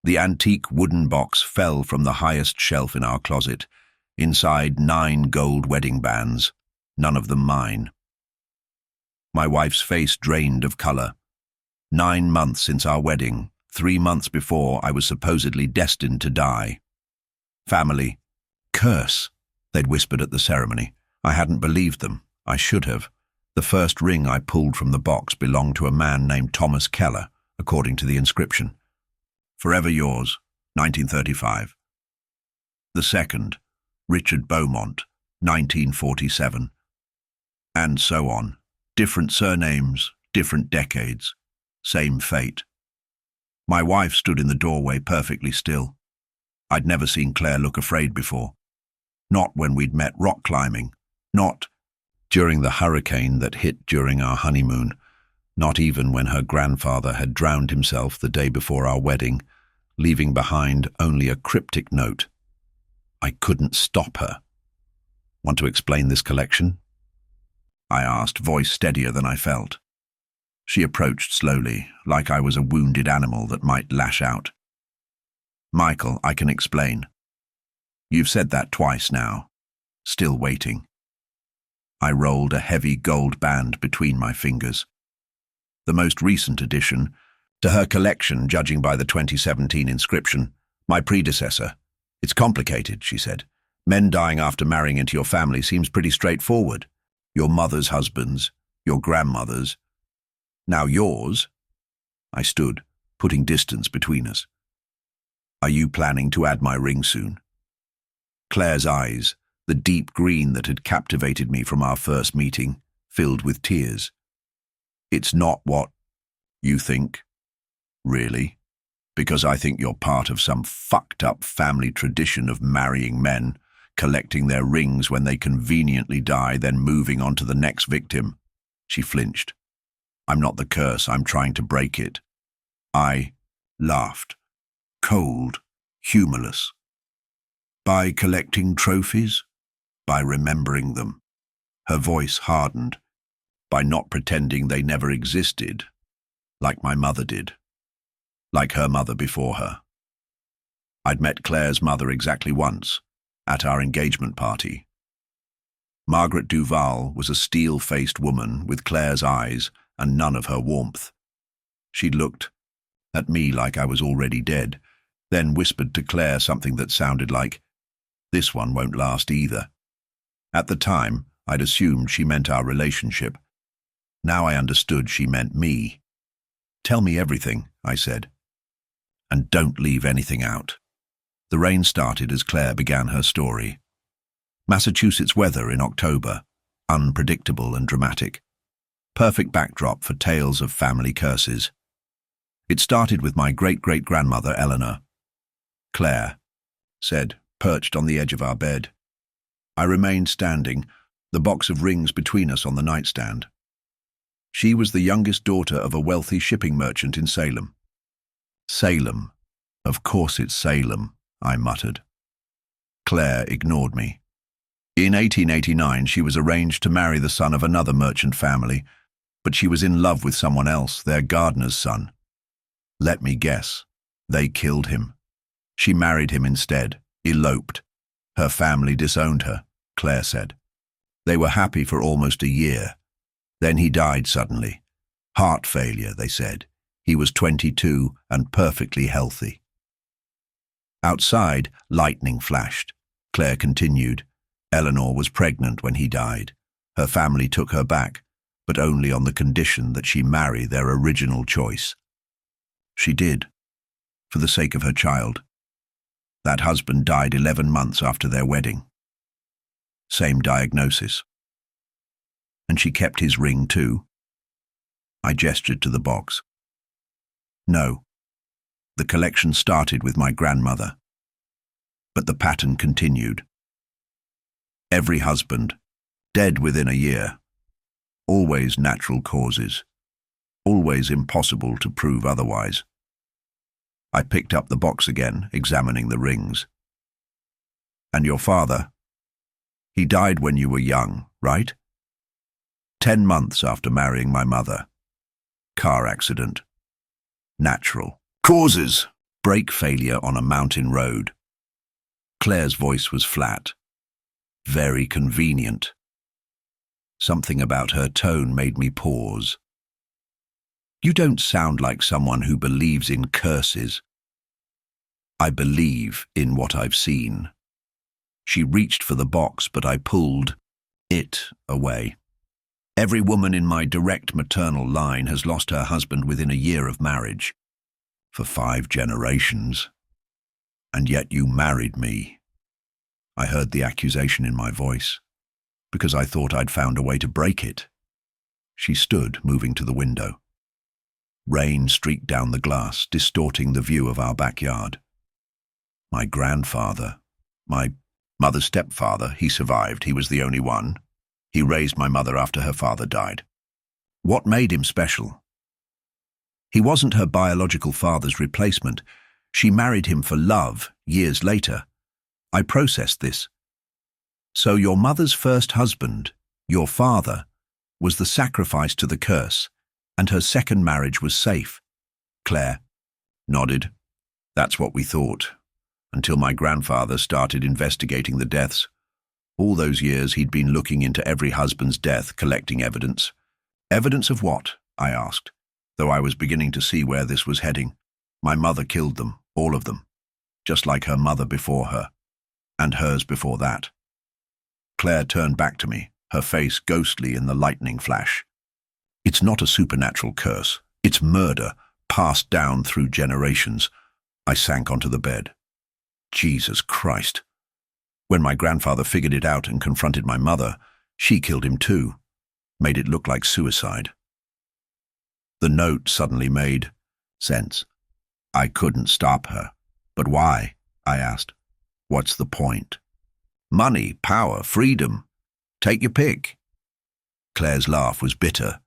The antique wooden box fell from the highest shelf in our closet. Inside 9 gold wedding bands, none of them mine. My wife's face drained of color. 9 months since our wedding, 3 months before I was supposedly destined to die. Family. Curse, they'd whispered at the ceremony. I hadn't believed them. I should have. The first ring I pulled from the box belonged to a man named Thomas Keller, according to the inscription. Forever yours, 1935. The second, Richard Beaumont, 1947. And so on. Different surnames, different decades. Same fate. My wife stood in the doorway perfectly still. I'd never seen Claire look afraid before. Not when we'd met rock climbing. Not during the hurricane that hit during our honeymoon. Not even when her grandfather had drowned himself the day before our wedding, leaving behind only a cryptic note. I couldn't stop her. Want to explain this collection? I asked, voice steadier than I felt. She approached slowly, like I was a wounded animal that might lash out. Michael, I can explain. You've said that twice now. Still waiting. I rolled a heavy gold band between my fingers. The most recent addition to her collection, judging by the 2017 inscription, my predecessor. It's complicated, she said. Men dying after marrying into your family seems pretty straightforward. Your mother's husbands, your grandmother's. Now yours. I stood, putting distance between us. Are you planning to add my ring soon? Claire's eyes, the deep green that had captivated me from our first meeting, filled with tears. It's not what you think, really, because I think you're part of some fucked-up family tradition of marrying men, collecting their rings when they conveniently die, then moving on to the next victim. She flinched. I'm not the curse, I'm trying to break it. I laughed. Cold, humorless. By collecting trophies? By remembering them. Her voice hardened. By not pretending they never existed, like my mother did. Like her mother before her. I'd met Claire's mother exactly once, at our engagement party. Margaret Duval was a steel-faced woman with Claire's eyes and none of her warmth. She looked at me like I was already dead, then whispered to Claire something that sounded like, "This one won't last either." At the time, I'd assumed she meant our relationship. Now I understood she meant me. "Tell me everything," I said. "And don't leave anything out." The rain started as Claire began her story. Massachusetts weather in October, unpredictable and dramatic. Perfect backdrop for tales of family curses. It started with my great-great-grandmother, Eleanor. Claire said, perched on the edge of our bed. I remained standing, the box of rings between us on the nightstand. She was the youngest daughter of a wealthy shipping merchant in Salem. Salem. Of course it's Salem, I muttered. Claire ignored me. In 1889, she was arranged to marry the son of another merchant family, but she was in love with someone else, their gardener's son. Let me guess. They killed him. She married him instead, eloped. Her family disowned her, Claire said. They were happy for almost a year. Then he died suddenly. Heart failure, they said. He was 22 and perfectly healthy. Outside, lightning flashed. Claire continued. Eleanor was pregnant when he died. Her family took her back, but only on the condition that she marry their original choice. She did, for the sake of her child. That husband died 11 months after their wedding. Same diagnosis. And she kept his ring too. I gestured to the box. No. The collection started with my grandmother. But the pattern continued. Every husband, dead within a year. Always natural causes. Always impossible to prove otherwise. I picked up the box again, examining the rings. And your father? He died when you were young, right? 10 months after marrying my mother. Car accident. Natural. Causes, Brake failure on a mountain road. Claire's voice was flat. Very convenient. Something about her tone made me pause. You don't sound like someone who believes in curses. I believe in what I've seen. She reached for the box, but I pulled it away. Every woman in my direct maternal line has lost her husband within a year of marriage. For 5 generations. And yet you married me. I heard the accusation in my voice, because I thought I'd found a way to break it. She stood, moving to the window. Rain streaked down the glass, distorting the view of our backyard. My grandfather, my mother's stepfather, he survived. He was the only one. He raised my mother after her father died. What made him special? He wasn't her biological father's replacement. She married him for love years later. I processed this. So your mother's first husband, your father, was the sacrifice to the curse, and her second marriage was safe. Claire nodded. That's what we thought, until my grandfather started investigating the deaths. All those years he'd been looking into every husband's death, collecting evidence. Evidence of what? I asked, though I was beginning to see where this was heading. My mother killed them, all of them, just like her mother before her, and hers before that. Claire turned back to me, her face ghostly in the lightning flash. It's not a supernatural curse. It's murder, passed down through generations. I sank onto the bed. Jesus Christ. When my grandfather figured it out and confronted my mother, she killed him too, made it look like suicide. The note suddenly made sense. I couldn't stop her. But why? I asked. What's the point? Money, power, freedom. Take your pick. Claire's laugh was bitter.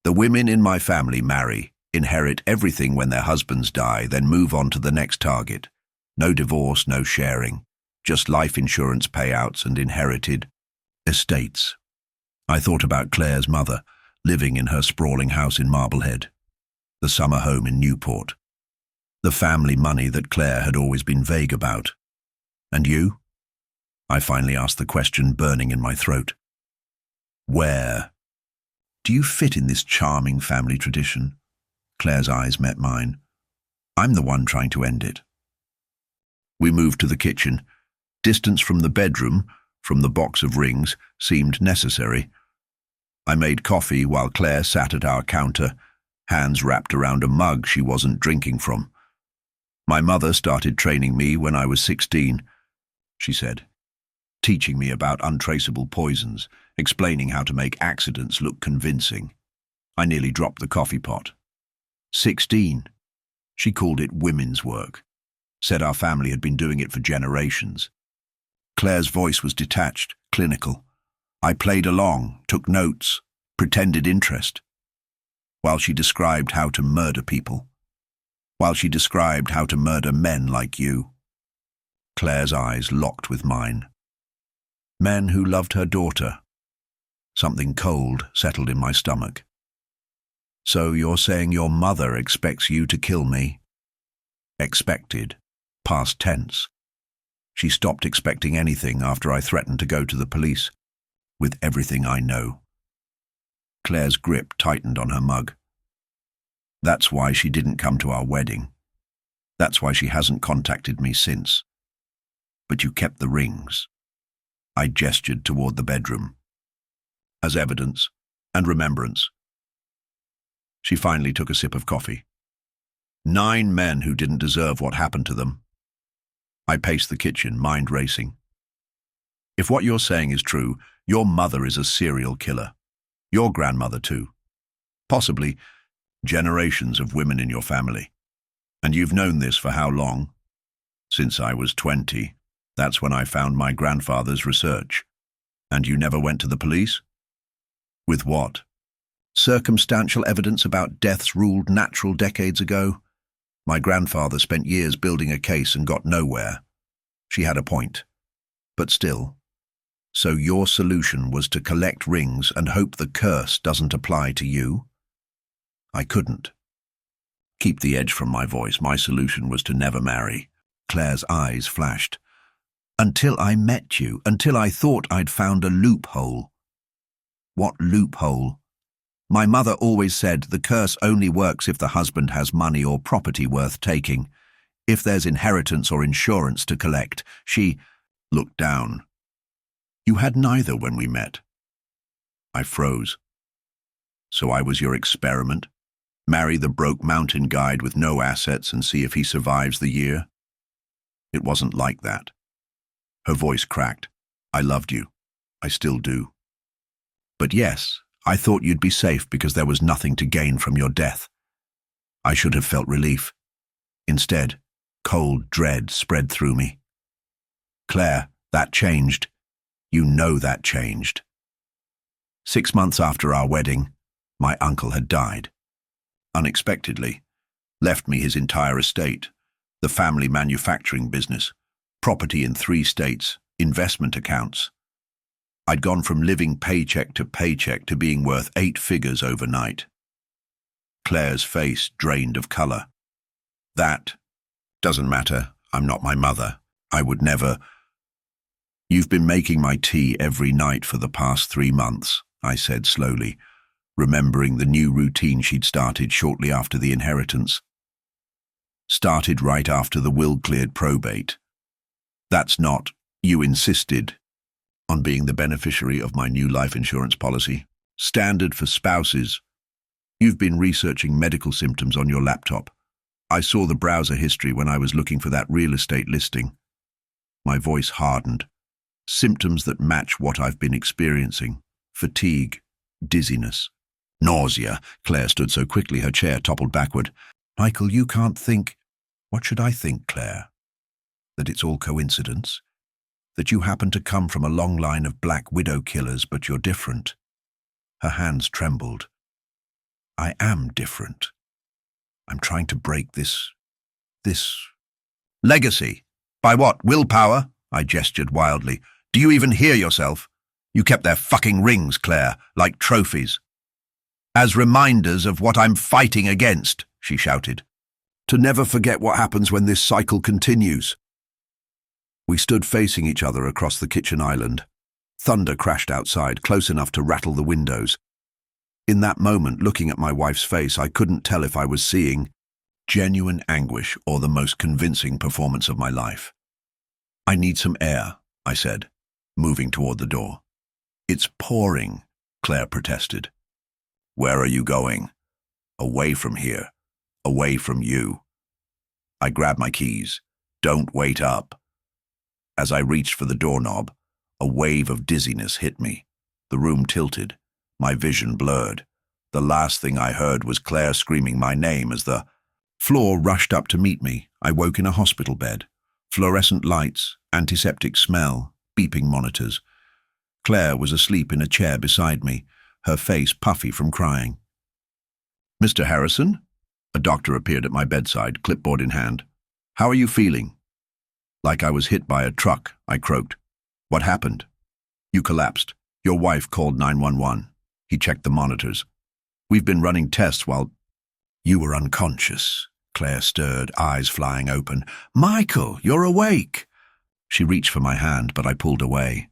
The women in my family marry, inherit everything when their husbands die, then move on to the next target. No divorce, no sharing, just life insurance payouts and inherited estates. I thought about Claire's mother, living in her sprawling house in Marblehead, the summer home in Newport, the family money that Claire had always been vague about. And you? I finally asked the question, burning in my throat. Where? Do you fit in this charming family tradition? Claire's eyes met mine. I'm the one trying to end it. We moved to the kitchen. Distance from the bedroom, from the box of rings, seemed necessary. I made coffee while Claire sat at our counter, hands wrapped around a mug she wasn't drinking from. My mother started training me when I was 16, she said, teaching me about untraceable poisons, explaining how to make accidents look convincing. I nearly dropped the coffee pot. 16. She called it women's work, said our family had been doing it for generations. Claire's voice was detached, clinical. I played along, took notes, pretended interest, while she described how to murder people, while she described how to murder men like you. Claire's eyes locked with mine. Men who loved her daughter. Something cold settled in my stomach. So you're saying your mother expects you to kill me? Expected. Past tense. She stopped expecting anything after I threatened to go to the police, with everything I know. Claire's grip tightened on her mug. That's why she didn't come to our wedding. That's why she hasn't contacted me since. But you kept the rings. I gestured toward the bedroom. As evidence and remembrance. She finally took a sip of coffee. 9 men who didn't deserve what happened to them. I paced the kitchen, mind racing. If what you're saying is true, your mother is a serial killer. Your grandmother too. Possibly generations of women in your family. And you've known this for how long? Since I was 20. That's when I found my grandfather's research. And you never went to the police? With what? Circumstantial evidence about deaths ruled natural decades ago? My grandfather spent years building a case and got nowhere. She had a point. But still. So your solution was to collect rings and hope the curse doesn't apply to you? I couldn't. Keep the edge from my voice. My solution was to never marry. Claire's eyes flashed. Until I met you, until I thought I'd found a loophole. What loophole? My mother always said the curse only works if the husband has money or property worth taking. If there's inheritance or insurance to collect, she looked down. You had neither when we met. I froze. So I was your experiment? Marry the broke mountain guide with no assets and see if he survives the year? It wasn't like that. Her voice cracked. I loved you. I still do. But yes, I thought you'd be safe because there was nothing to gain from your death. I should have felt relief. Instead, cold dread spread through me. Claire, that changed. You know that changed. 6 months after our wedding, my uncle had died. Unexpectedly, left me his entire estate, the family manufacturing business, property in 3 states, investment accounts. I'd gone from living paycheck to being worth 8 figures overnight. Claire's face drained of color. That doesn't matter. I'm not my mother. I would never. You've been making my tea every night for the past 3 months, I said slowly, remembering the new routine she'd started shortly after the inheritance. Started right after the will cleared probate. That's not, you insisted on being the beneficiary of my new life insurance policy. Standard for spouses. You've been researching medical symptoms on your laptop. I saw the browser history when I was looking for that real estate listing. My voice hardened. Symptoms that match what I've been experiencing. Fatigue, dizziness, nausea. Claire stood so quickly her chair toppled backward. Michael, you can't think. What should I think, Claire? That it's all coincidence? That you happen to come from a long line of black widow killers, but you're different? Her hands trembled. I am different. I'm trying to break this legacy. By what? Willpower? I gestured wildly. Do you even hear yourself? You kept their fucking rings, Claire, like trophies. As reminders of what I'm fighting against, she shouted. To never forget what happens when this cycle continues. We stood facing each other across the kitchen island. Thunder crashed outside, close enough to rattle the windows. In that moment, looking at my wife's face, I couldn't tell if I was seeing genuine anguish or the most convincing performance of my life. I need some air, I said, moving toward the door. It's pouring, Claire protested. Where are you going? Away from here. Away from you. I grabbed my keys. Don't wait up. As I reached for the doorknob, a wave of dizziness hit me. The room tilted. My vision blurred. The last thing I heard was Claire screaming my name as the floor rushed up to meet me. I woke in a hospital bed. Fluorescent lights, antiseptic smell, beeping monitors. Claire was asleep in a chair beside me, her face puffy from crying. Mr. Harrison? A doctor appeared at my bedside, clipboard in hand. How are you feeling? Like I was hit by a truck, I croaked. What happened? You collapsed. Your wife called 911. He checked the monitors. We've been running tests while you were unconscious. Claire stirred, eyes flying open. Michael, you're awake. She reached for my hand, but I pulled away.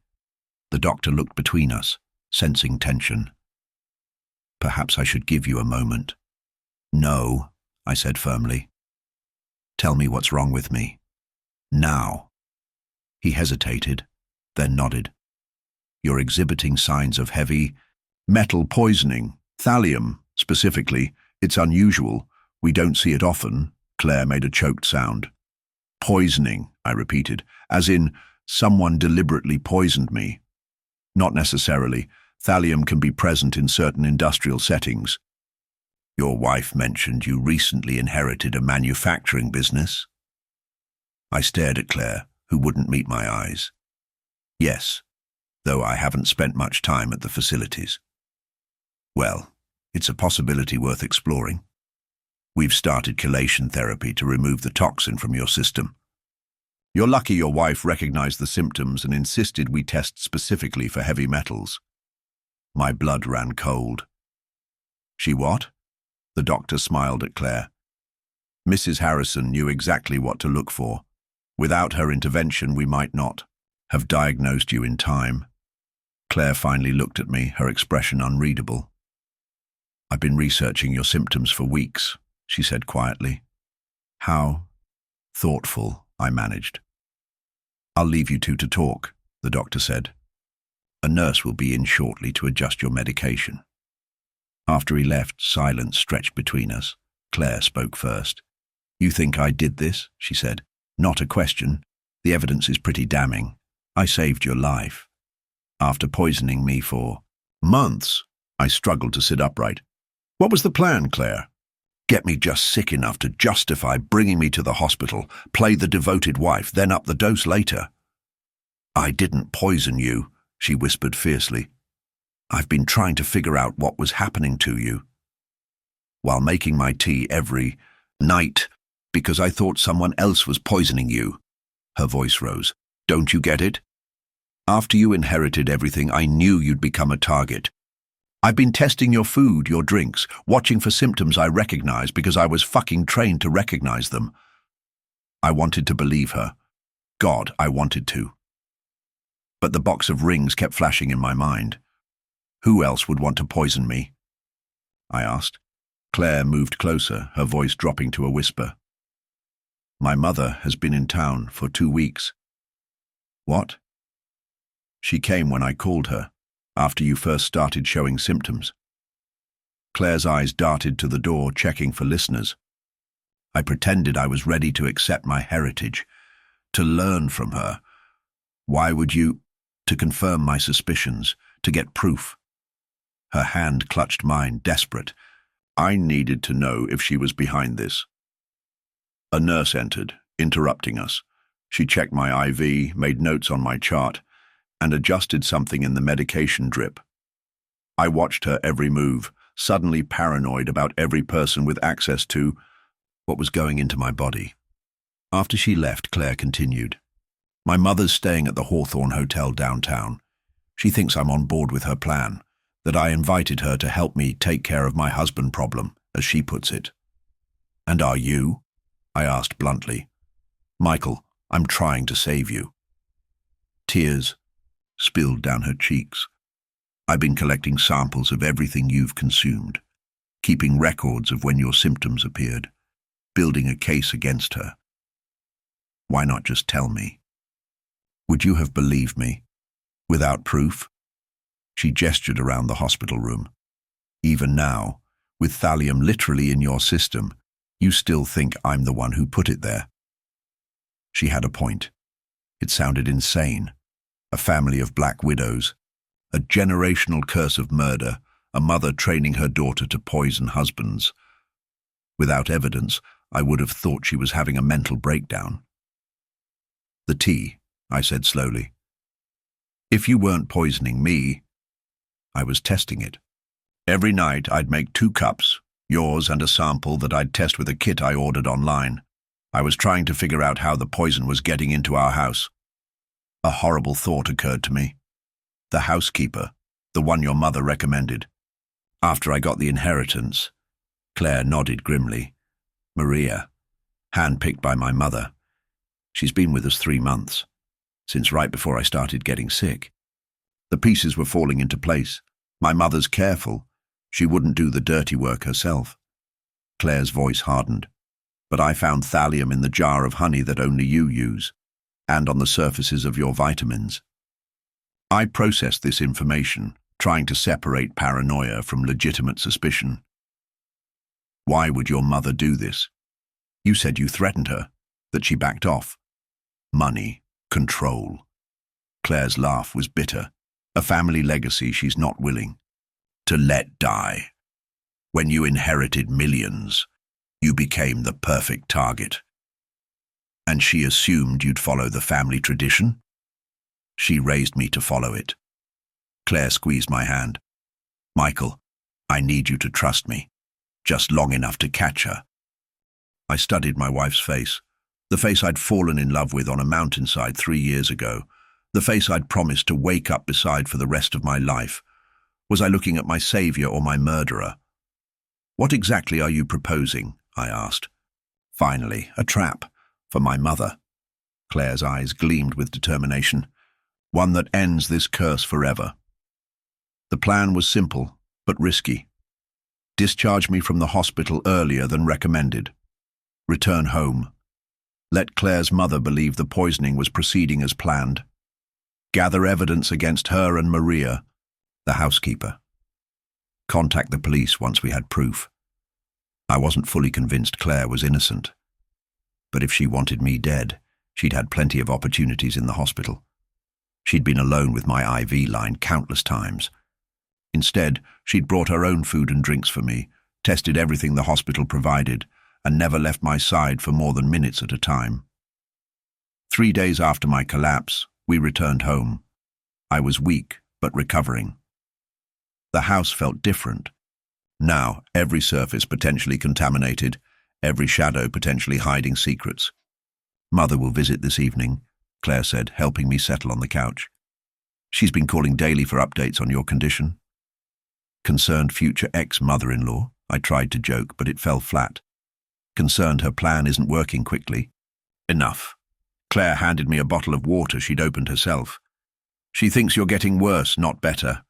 The doctor looked between us, sensing tension. Perhaps I should give you a moment. No, I said firmly. Tell me what's wrong with me. Now. He hesitated, then nodded. You're exhibiting signs of heavy metal poisoning, thallium, specifically. It's unusual. We don't see it often. Claire made a choked sound. Poisoning, I repeated, as in someone deliberately poisoned me. Not necessarily. Thallium can be present in certain industrial settings. Your wife mentioned you recently inherited a manufacturing business. I stared at Claire, who wouldn't meet my eyes. Yes, though I haven't spent much time at the facilities. Well, it's a possibility worth exploring. We've started chelation therapy to remove the toxin from your system. You're lucky your wife recognized the symptoms and insisted we test specifically for heavy metals. My blood ran cold. She what? The doctor smiled at Claire. Mrs. Harrison knew exactly what to look for. Without her intervention, we might not have diagnosed you in time. Claire finally looked at me, her expression unreadable. I've been researching your symptoms for weeks, she said quietly. How thoughtful, I managed. I'll leave you two to talk, the doctor said. A nurse will be in shortly to adjust your medication. After he left, silence stretched between us. Claire spoke first. You think I did this? She said. Not a question. The evidence is pretty damning. I saved your life. After poisoning me for months, I struggled to sit upright. What was the plan, Claire? Get me just sick enough to justify bringing me to the hospital, play the devoted wife, then up the dose later. I didn't poison you, she whispered fiercely. I've been trying to figure out what was happening to you. While making my tea every night, because I thought someone else was poisoning you. Her voice rose. Don't you get it? After you inherited everything, I knew you'd become a target. I've been testing your food, your drinks, watching for symptoms I recognize because I was fucking trained to recognize them. I wanted to believe her. God, I wanted to. But the box of rings kept flashing in my mind. Who else would want to poison me? I asked. Claire moved closer, her voice dropping to a whisper. My mother has been in town for 2 weeks. What? She came when I called her, after you first started showing symptoms. Claire's eyes darted to the door, checking for listeners. I pretended I was ready to accept my heritage, to learn from her. Why would you? To confirm my suspicions, to get proof. Her hand clutched mine, desperate. I needed to know if she was behind this. A nurse entered, interrupting us. She checked my IV, made notes on my chart, and adjusted something in the medication drip. I watched her every move, suddenly paranoid about every person with access to what was going into my body. After she left, Claire continued. My mother's staying at the Hawthorne Hotel downtown. She thinks I'm on board with her plan, that I invited her to help me take care of my husband problem, as she puts it. And are you? I asked bluntly. Michael, I'm trying to save you. Tears spilled down her cheeks. I've been collecting samples of everything you've consumed, keeping records of when your symptoms appeared, building a case against her. Why not just tell me? Would you have believed me? Without proof? She gestured around the hospital room. Even now, with thallium literally in your system, you still think I'm the one who put it there. She had a point. It sounded insane. A family of black widows, a generational curse of murder, a mother training her daughter to poison husbands. Without evidence, I would have thought she was having a mental breakdown. The tea, I said slowly. If you weren't poisoning me, I was testing it. Every night I'd make 2 cups, yours and a sample that I'd test with a kit I ordered online. I was trying to figure out how the poison was getting into our house. A horrible thought occurred to me. The housekeeper, the one your mother recommended. After I got the inheritance, Claire nodded grimly. Maria, handpicked by my mother. She's been with us 3 months, since right before I started getting sick. The pieces were falling into place. My mother's careful. She wouldn't do the dirty work herself. Claire's voice hardened. But I found thallium in the jar of honey that only you use, and on the surfaces of your vitamins. I processed this information, trying to separate paranoia from legitimate suspicion. Why would your mother do this? You said you threatened her, that she backed off. Money, control. Claire's laugh was bitter. A family legacy she's not willing to let die. When you inherited millions, you became the perfect target. And she assumed you'd follow the family tradition? She raised me to follow it. Claire squeezed my hand. Michael, I need you to trust me, just long enough to catch her. I studied my wife's face, the face I'd fallen in love with on a mountainside 3 years ago, the face I'd promised to wake up beside for the rest of my life. Was I looking at my savior or my murderer? What exactly are you proposing? I asked. Finally, a trap. For my mother. Claire's eyes gleamed with determination. One that ends this curse forever. The plan was simple, but risky. Discharge me from the hospital earlier than recommended. Return home. Let Claire's mother believe the poisoning was proceeding as planned. Gather evidence against her and Maria, the housekeeper. Contact the police once we had proof. I wasn't fully convinced Claire was innocent. But if she wanted me dead, she'd had plenty of opportunities in the hospital. She'd been alone with my IV line countless times. Instead, she'd brought her own food and drinks for me, tested everything the hospital provided, and never left my side for more than minutes at a time. 3 days after my collapse, we returned home. I was weak, but recovering. The house felt different. Now, every surface potentially contaminated, every shadow potentially hiding secrets. Mother will visit this evening, Claire said, helping me settle on the couch. She's been calling daily for updates on your condition. Concerned future ex-mother-in-law, I tried to joke, but it fell flat. Concerned her plan isn't working quickly. Enough. Claire handed me a bottle of water she'd opened herself. She thinks you're getting worse, not better,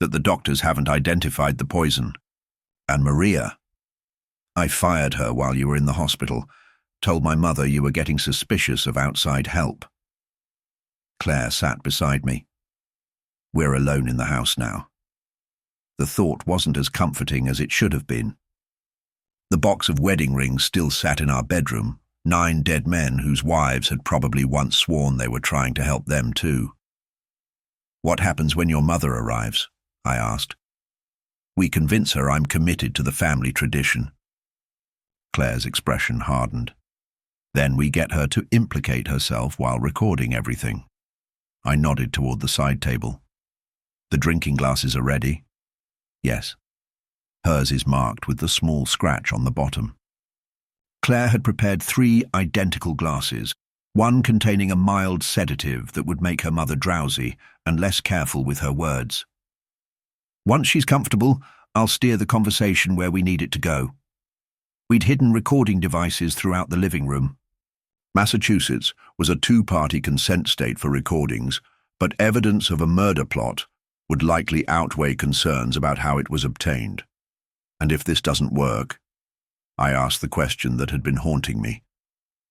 that the doctors haven't identified the poison. And Maria. I fired her while you were in the hospital, told my mother you were getting suspicious of outside help. Claire sat beside me. We're alone in the house now. The thought wasn't as comforting as it should have been. The box of wedding rings still sat in our bedroom, 9 dead men whose wives had probably once sworn they were trying to help them too. What happens when your mother arrives? I asked. We convince her I'm committed to the family tradition. Claire's expression hardened. Then we get her to implicate herself while recording everything. I nodded toward the side table. The drinking glasses are ready? Yes. Hers is marked with the small scratch on the bottom. Claire had prepared 3 identical glasses, one containing a mild sedative that would make her mother drowsy and less careful with her words. Once she's comfortable, I'll steer the conversation where we need it to go. We'd hidden recording devices throughout the living room. Massachusetts was a 2-party consent state for recordings, but evidence of a murder plot would likely outweigh concerns about how it was obtained. And if this doesn't work, I asked the question that had been haunting me.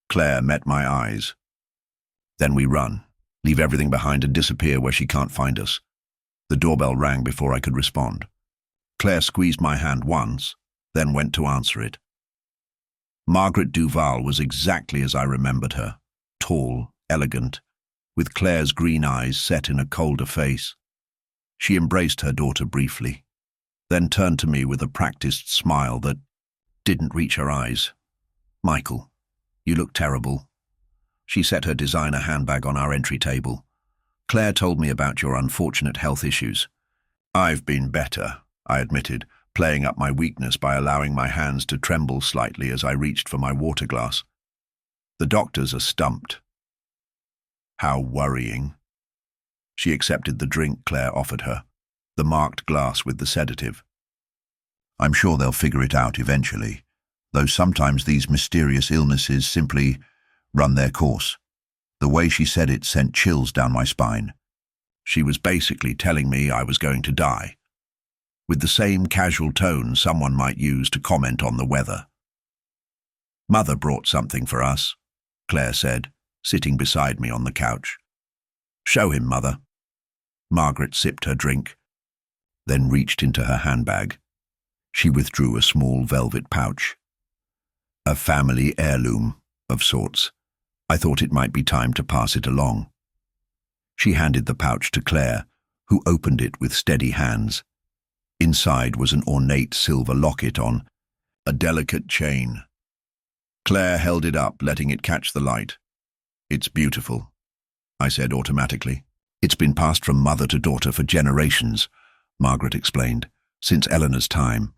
Claire met my eyes. Then we run, leave everything behind and disappear where she can't find us. The doorbell rang before I could respond. Claire squeezed my hand once, then went to answer it. Margaret Duval was exactly as I remembered her, tall, elegant, with Claire's green eyes set in a colder face. She embraced her daughter briefly, then turned to me with a practiced smile that didn't reach her eyes. Michael, you look terrible. She set her designer handbag on our entry table. Claire told me about your unfortunate health issues. I've been better, I admitted, playing up my weakness by allowing my hands to tremble slightly as I reached for my water glass. The doctors are stumped. How worrying. She accepted the drink Claire offered her, the marked glass with the sedative. I'm sure they'll figure it out eventually, though sometimes these mysterious illnesses simply run their course. The way she said it sent chills down my spine. She was basically telling me I was going to die, with the same casual tone someone might use to comment on the weather. Mother brought something for us, Claire said, sitting beside me on the couch. Show him, Mother. Margaret sipped her drink, then reached into her handbag. She withdrew a small velvet pouch. A family heirloom, of sorts. I thought it might be time to pass it along. She handed the pouch to Claire, who opened it with steady hands. Inside was an ornate silver locket on a delicate chain. Claire held it up, letting it catch the light. It's beautiful, I said automatically. It's been passed from mother to daughter for generations, Margaret explained, since Eleanor's time.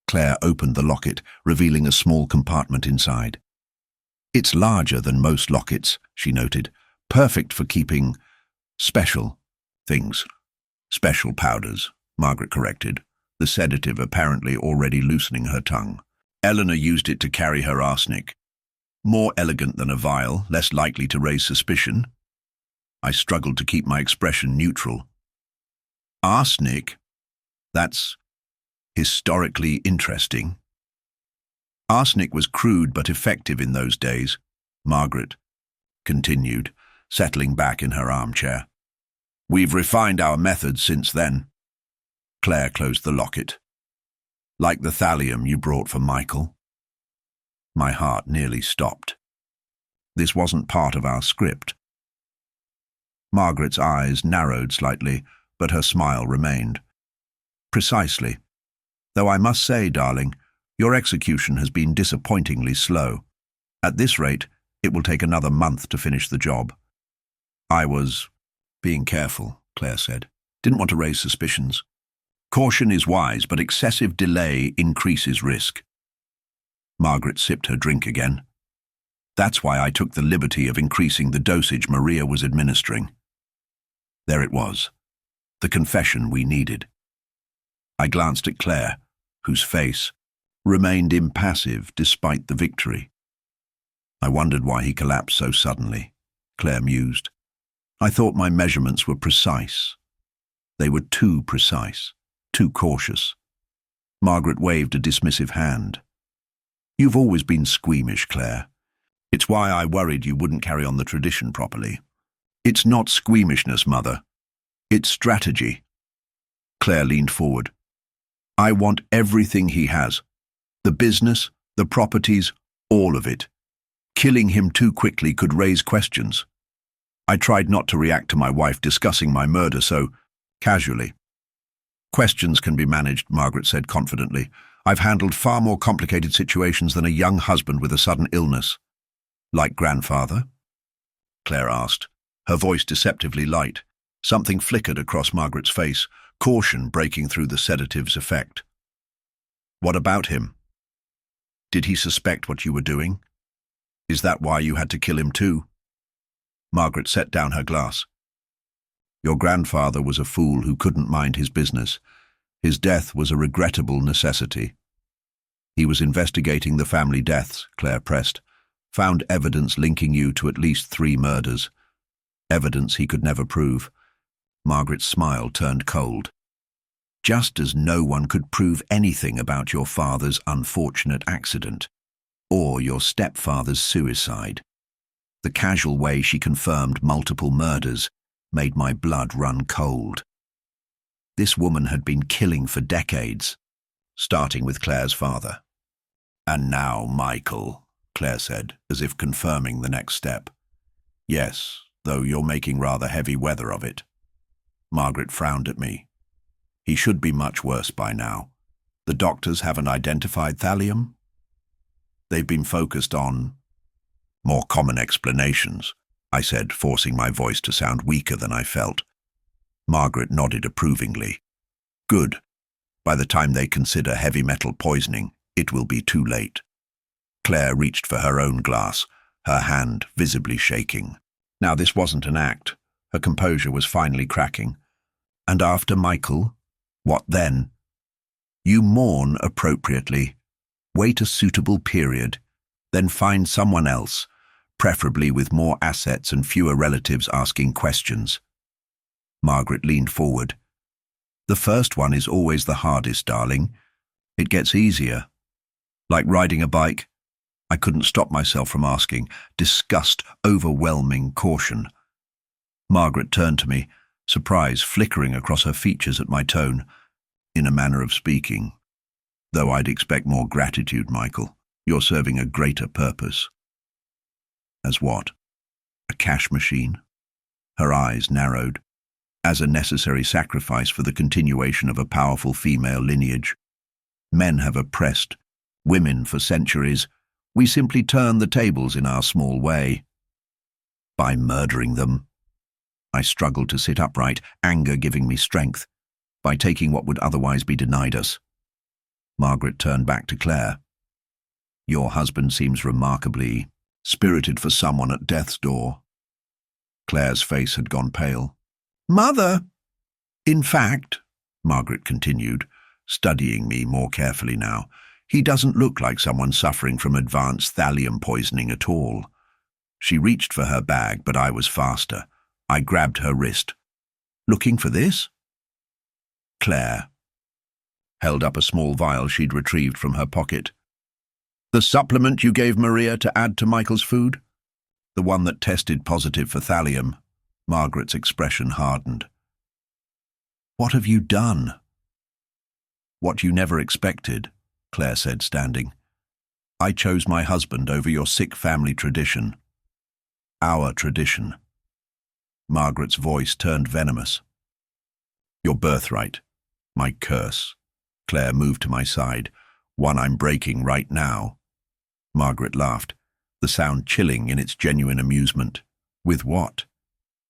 Claire opened the locket, revealing a small compartment inside. It's larger than most lockets, she noted, perfect for keeping special things. Special powders, Margaret corrected, the sedative apparently already loosening her tongue. Eleanor used it to carry her arsenic, More elegant than a vial, less likely to raise suspicion. I struggled to keep my expression neutral. Arsenic? That's historically interesting. Arsenic was crude but effective in those days, Margaret continued, settling back in her armchair. We've refined our methods since then. Claire closed the locket. Like the thallium you brought for Michael. My heart nearly stopped. This wasn't part of our script. Margaret's eyes narrowed slightly, but her smile remained. Precisely. Though I must say, darling, your execution has been disappointingly slow. At this rate, it will take another month to finish the job. I was being careful, Claire said. Didn't want to raise suspicions. Caution is wise, but excessive delay increases risk. Margaret sipped her drink again. That's why I took the liberty of increasing the dosage Maria was administering. There it was, the confession we needed. I glanced at Claire, whose face remained impassive despite the victory. I wondered why he collapsed so suddenly, Claire mused. I thought my measurements were precise. They were too precise, too cautious. Margaret waved a dismissive hand. You've always been squeamish, Claire. It's why I worried you wouldn't carry on the tradition properly. It's not squeamishness, Mother. It's strategy. Claire leaned forward. I want everything he has. The business, the properties, all of it. Killing him too quickly could raise questions. I tried not to react to my wife discussing my murder so casually. Questions can be managed, Margaret said confidently. I've handled far more complicated situations than a young husband with a sudden illness. Like grandfather? Claire asked, her voice deceptively light. Something flickered across Margaret's face, caution breaking through the sedative's effect. What about him? Did he suspect what you were doing? Is that why you had to kill him too? Margaret set down her glass. Your grandfather was a fool who couldn't mind his business. His death was a regrettable necessity. He was investigating the family deaths, Claire pressed. Found evidence linking you to at least 3 murders. Evidence he could never prove. Margaret's smile turned cold. Just as no one could prove anything about your father's unfortunate accident, or your stepfather's suicide. The casual way she confirmed multiple murders made my blood run cold. This woman had been killing for decades, starting with Claire's father. And now Michael, Claire said, as if confirming the next step. Yes, though you're making rather heavy weather of it. Margaret frowned at me. He should be much worse by now. The doctors haven't identified thallium. They've been focused on more common explanations, I said, forcing my voice to sound weaker than I felt. Margaret nodded approvingly. Good. By the time they consider heavy metal poisoning, it will be too late. Claire reached for her own glass, her hand visibly shaking. Now this wasn't an act. Her composure was finally cracking. And after Michael, what then? You mourn appropriately. Wait a suitable period, then find someone else, preferably with more assets and fewer relatives asking questions. Margaret leaned forward. The first one is always the hardest, darling. It gets easier. Like riding a bike. I couldn't stop myself from asking, disgust overwhelming caution. Margaret turned to me, surprise flickering across her features at my tone, in a manner of speaking. Though I'd expect more gratitude, Michael. You're serving a greater purpose. As what? A cash machine? Her eyes narrowed. As a necessary sacrifice for the continuation of a powerful female lineage. Men have oppressed women for centuries. We simply turn the tables in our small way. By murdering them. I struggled to sit upright, anger giving me strength. By taking what would otherwise be denied us. Margaret turned back to Claire. Your husband seems remarkably spirited for someone at death's door. Claire's face had gone pale. Mother! In fact, Margaret continued, studying me more carefully now, He doesn't look like someone suffering from advanced thallium poisoning at all. She reached for her bag, but I was faster. I grabbed her wrist. Looking for this? Claire held up a small vial she'd retrieved from her pocket. The supplement you gave Maria to add to Michael's food? The one that tested positive for thallium. Margaret's expression hardened. What have you done? What you never expected, Claire said, standing. I chose my husband over your sick family tradition. Our tradition. Margaret's voice turned venomous. Your birthright. My curse. Claire moved to my side. One I'm breaking right now. Margaret laughed, the sound chilling in its genuine amusement. With what?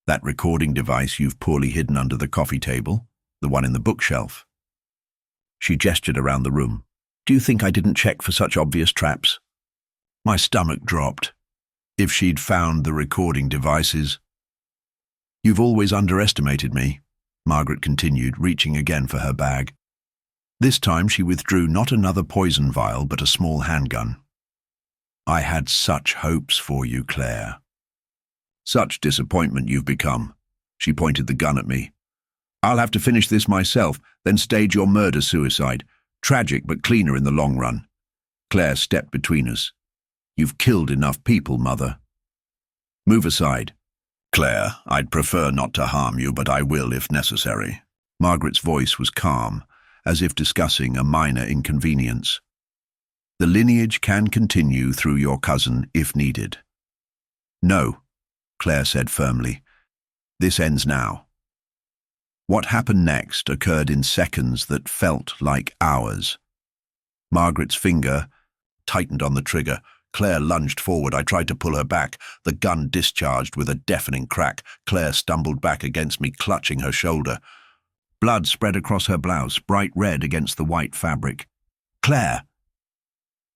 That recording device you've poorly hidden under the coffee table? The one in the bookshelf? She gestured around the room. Do you think I didn't check for such obvious traps? My stomach dropped. If she'd found the recording devices. You've always underestimated me, Margaret continued, reaching again for her bag. This time she withdrew not another poison vial, but a small handgun. I had such hopes for you, Claire. Such disappointment you've become. She pointed the gun at me. I'll have to finish this myself, then stage your murder-suicide. Tragic, but cleaner in the long run. Claire stepped between us. You've killed enough people, Mother. Move aside. Claire, I'd prefer not to harm you, but I will if necessary. Margaret's voice was calm, as if discussing a minor inconvenience. The lineage can continue through your cousin if needed. No, Claire said firmly. This ends now. What happened next occurred in seconds that felt like hours. Margaret's finger tightened on the trigger. Claire lunged forward. I tried to pull her back. The gun discharged with a deafening crack. Claire stumbled back against me, clutching her shoulder. Blood spread across her blouse, bright red against the white fabric. Claire!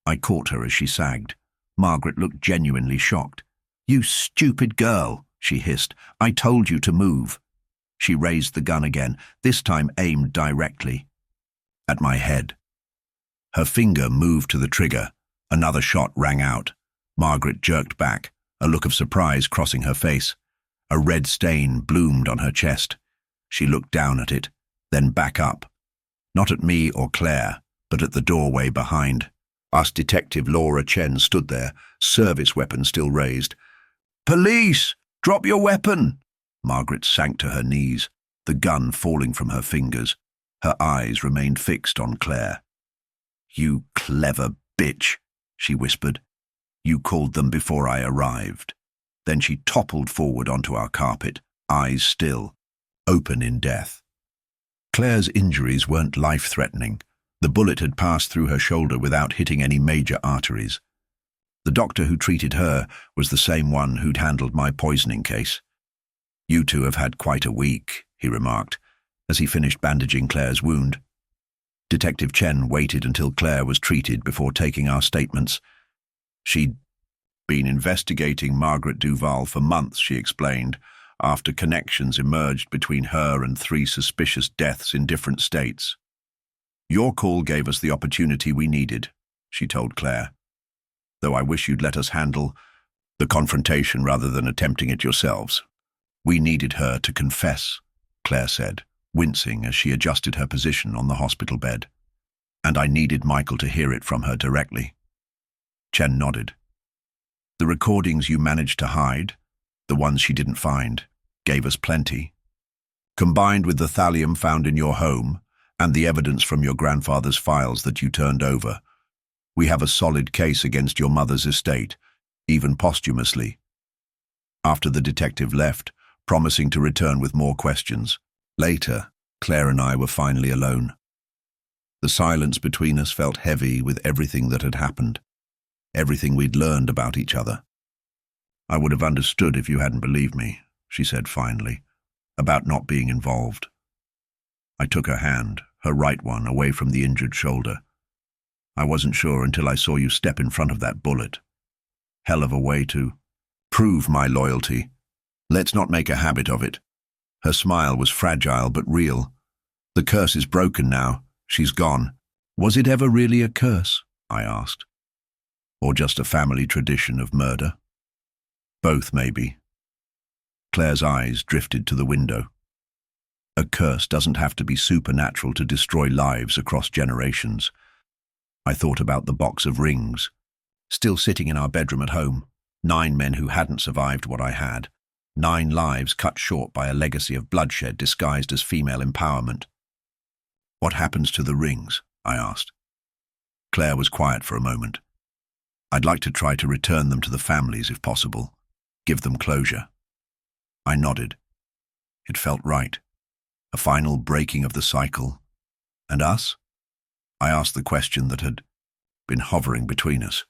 I caught her as she sagged. Margaret looked genuinely shocked. You stupid girl, she hissed. I told you to move. She raised the gun again, this time aimed directly at my head. Her finger moved to the trigger. Another shot rang out. Margaret jerked back, a look of surprise crossing her face. A red stain bloomed on her chest. She looked down at it, then back up. Not at me or Claire, but at the doorway behind. Us Detective Laura Chen stood there, service weapon still raised. Police! Drop your weapon! Margaret sank to her knees, the gun falling from her fingers. Her eyes remained fixed on Claire. You clever bitch, she whispered. You called them before I arrived. Then she toppled forward onto our carpet, eyes still, open in death. Claire's injuries weren't life-threatening. The bullet had passed through her shoulder without hitting any major arteries. The doctor who treated her was the same one who'd handled my poisoning case. You two have had quite a week, he remarked, as he finished bandaging Claire's wound. Detective Chen waited until Claire was treated before taking our statements. She'd been investigating Margaret Duval for months, she explained, after connections emerged between her and 3 suspicious deaths in different states. Your call gave us the opportunity we needed, she told Claire. Though I wish you'd let us handle the confrontation rather than attempting it yourselves. We needed her to confess, Claire said, wincing as she adjusted her position on the hospital bed. And I needed Michael to hear it from her directly. Chen nodded. The recordings you managed to hide, the ones she didn't find, gave us plenty. Combined with the thallium found in your home and the evidence from your grandfather's files that you turned over, we have a solid case against your mother's estate, even posthumously. After the detective left, promising to return with more questions, later, Claire and I were finally alone. The silence between us felt heavy with everything that had happened, everything we'd learned about each other. I would have understood if you hadn't believed me, she said finally, about not being involved. I took her hand, her right one, away from the injured shoulder. I wasn't sure until I saw you step in front of that bullet. Hell of a way to prove my loyalty. Let's not make a habit of it. Her smile was fragile but real. The curse is broken now. She's gone. Was it ever really a curse? I asked. Or just a family tradition of murder? Both, maybe. Claire's eyes drifted to the window. A curse doesn't have to be supernatural to destroy lives across generations. I thought about the box of rings, still sitting in our bedroom at home. 9 men who hadn't survived what I had. 9 lives cut short by a legacy of bloodshed disguised as female empowerment. What happens to the rings? I asked. Claire was quiet for a moment. I'd like to try to return them to the families if possible. Give them closure. I nodded. It felt right. A final breaking of the cycle. And us? I asked the question that had been hovering between us.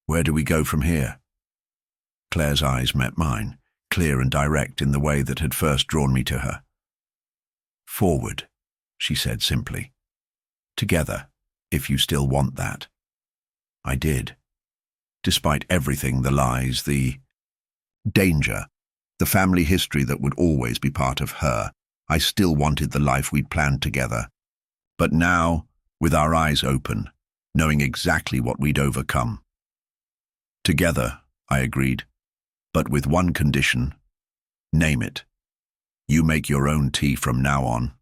Where do we go from here? Claire's eyes met mine, clear and direct in the way that had first drawn me to her. Forward, she said simply. Together, if you still want that. I did. Despite everything, the lies, the danger, the family history that would always be part of her, I still wanted the life we'd planned together. But now, with our eyes open, knowing exactly what we'd overcome. Together, I agreed, but with one condition. Name it. You make your own tea from now on.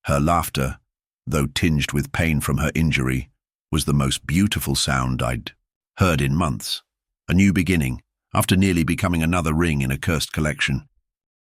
Her laughter, though tinged with pain from her injury, was the most beautiful sound I'd heard in months. A new beginning, after nearly becoming another ring in a cursed collection.